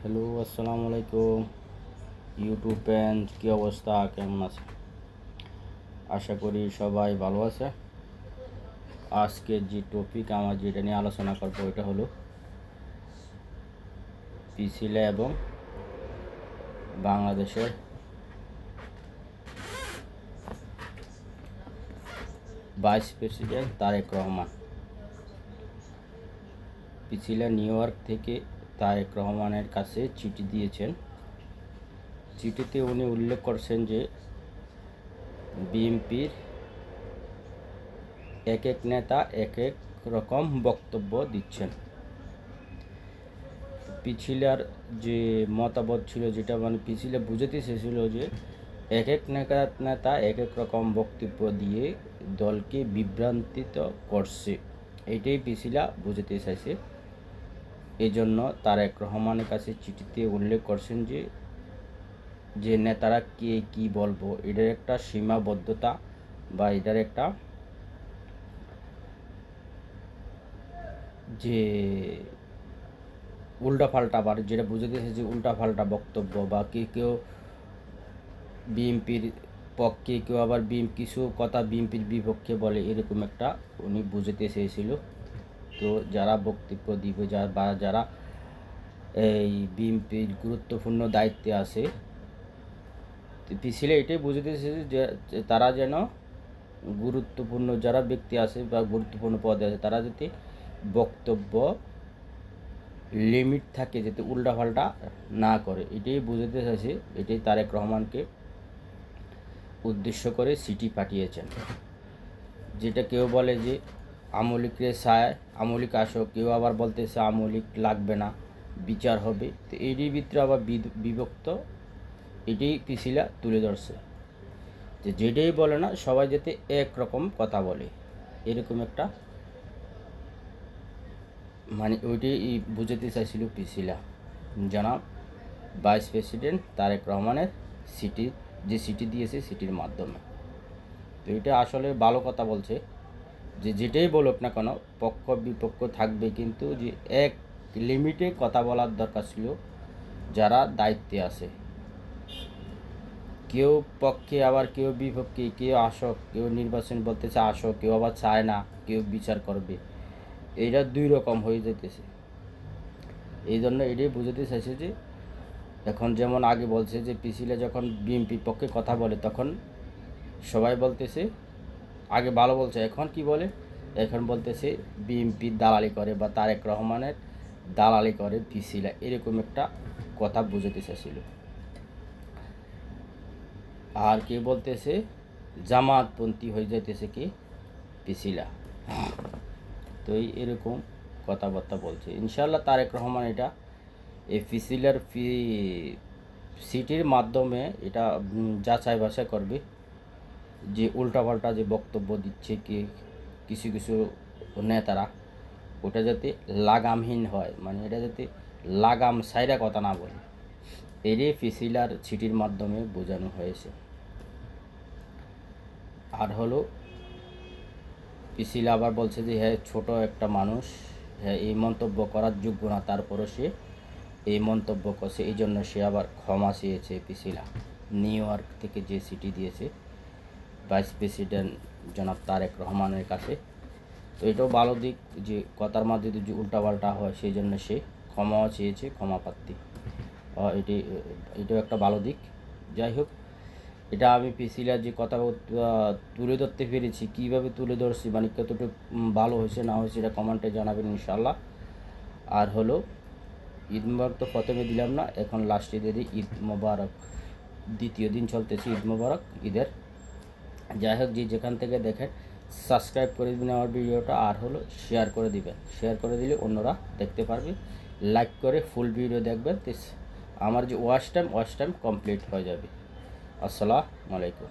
Hello, আসসালামু আলাইকুম। YouTube fan, কী অবস্থা, কেমন আছে? আশা করি সবাই ভালো আছে। আজকের যে টপিক আমার যেটা নিয়ে আলোচনা করবো এটা হলো পিছিলা এবং বাংলাদেশের ভাইস প্রেসিডেন্ট তারেক রহমান। পিছিলা নিউ ইয়র্ক থেকে তারেক রহমানের কাছে চিঠি দিয়েছেন। চিঠিতে উনি উল্লেখ করছেন যে বিএনপির এক এক নেতা এক এক রকম বক্তব্য দিচ্ছেন। পিছিলার যে মতামত ছিল, যেটা মানে পিছিলা বুঝাতে চেয়েছিল যে এক এক নেতা এক এক রকম বক্তব্য দিয়ে দলকে বিভ্রান্তিত করছে, এটাই পিছিলা বুঝাতে চাইছে। এই জন্য তারেক রহমানের কাছে চিঠিতে উল্লেখ করছেন যে যে নেতারা কে কী বলবো, এটার একটা সীমাবদ্ধতা বা এটার একটা যে উল্টাপাল্টা, আবার যেটা বুঝাতেছে যে উল্টাপাল্টা বক্তব্য, বা কেউ বিএনপির পক্ষে, কেউ আবার কিছু কথা বিএনপির বিপক্ষে বলে, এরকম একটা উনি বুঝাতে চেয়েছিল। তো যারা বক্তব্য দিবে, যারা এই বিএনপির গুরুত্বপূর্ণ দায়িত্বে আছে, পিছিয়ে এটাই বুঝাতে চেয়েছে যে তারা যেন গুরুত্বপূর্ণ যারা ব্যক্তি আছে বা গুরুত্বপূর্ণ পদে আছে, তারা যাতে বক্তব্য লিমিট থাকে, যাতে উল্টাপাল্টা না করে, এটাই বুঝাতে চাইছে। এটাই তারেক রহমানকে উদ্দেশ্য করে চিঠি পাঠিয়েছেন। যেটা কেউ বলে যে আমলিকরে চায়, আমলিক আসো, কেউ আবার বলতেছে আমলিক লাগবে না, বিচার হবে। তো এরই ভিতরে আবার বিভক্ত, এটাই পিছিলা তুলে ধরছে যে যেটাই বলে না, সবাই যাতে একরকম কথা বলে, এরকম একটা মানে ওইটাই বুঝাতে চাইছিল পিছিলা জনাব ভাইস প্রেসিডেন্ট তারেক রহমানের চিঠি দিয়েছে, চিঠির মাধ্যমে। তো এটা আসলে ভালো কথা বলছে যে যেটাই বলুক না কেন, পক্ষ বিপক্ষ থাকবে, কিন্তু যে এক লিমিটে কথা বলার দরকার ছিল যারা দায়িত্বে আছে। কেউ পক্ষে আবার কেউ বিপক্ষে, কেউ আসো, কেউ নির্বাচন বলতেছে আসো, কেউ আবার চায় না, কেউ বিচার করবে, এইটা দুই রকম হয়ে যেতেছে। এই জন্য এটাই বুঝাতে চাইছে যে এখন যেমন আগে বলছে যে পিছিলে যখন বিএনপির পক্ষে কথা বলে, তখন সবাই বলতেছে, আগে ভালো বলছে, এখন কি বলে, এখন বলতেছে বিএনপির দালালি করে বা তারেক রহমানের দালালি করে পিছিলা, এরকম একটা কথা বুঝাতে চাইছিল। আর কে বলতেছে জামাতপন্থী হয়ে যাইতেছে কি পিছিলা। তো এরকম কথাবার্তা বলছে। ইনশাল্লাহ তারেক রহমান এটা এই পিছিলার সিটির মাধ্যমে এটা যাচাই বাছাই করবে যে উল্টাপাল্টা যে বক্তব্য দিচ্ছে কিছু কিছু নেতারা, ওটা যাতে লাগামহীন হয়, মানে এটা যাতে লাগাম সাইরা কথা না বলে, এরই পিছিলার চিঠির মাধ্যমে বোঝানো হয়েছে। আর হলো পিছিলা আবার বলছে যে হ্যাঁ ছোট একটা মানুষ, হ্যাঁ এই মন্তব্য করার যোগ্য না, তারপরও সে এই মন্তব্য করছে, এই জন্য সে আবার ক্ষমা চেয়েছে। পিছিলা নিউ ইয়র্ক থেকে যে চিঠি দিয়েছে ভাইস প্রেসিডেন্ট জনাব তারেক রহমানের কাছে। তো এটাও ভালো দিক যে কথার মধ্যে যদি উল্টাপাল্টা হয়, সেই জন্য সে ক্ষমাও চেয়েছে, ক্ষমা প্রার্থী। এটাও একটা ভালো দিক। যাই হোক, এটা আমি পিছিলার যে কথা তুলে ধরতে পেরেছি, কীভাবে তুলে ধরছি, মানে কতটুকু ভালো হয়েছে না হয়েছে, এটা কমেন্টে জানাবেন ইনশাল্লাহ। আর হলো ঈদ মোবারক তো প্রথমে দিলাম না, এখন লাস্টে দিয়ে দিই ঈদ মোবারক। দ্বিতীয় দিন চলতেছে ঈদ মোবারক, ঈদের। যাই হোক, যে যেখান থেকে দেখেন সাবস্ক্রাইব করে দিবেন আমার ভিডিওটা, আর হলো শেয়ার করে দিবেন। শেয়ার করে দিলে অন্যরা দেখতে পারবে। লাইক করে ফুল ভিডিও দেখবেন, আমার যে ওয়াচ টাইম কমপ্লিট হয়ে যাবে। আসসালামু আলাইকুম।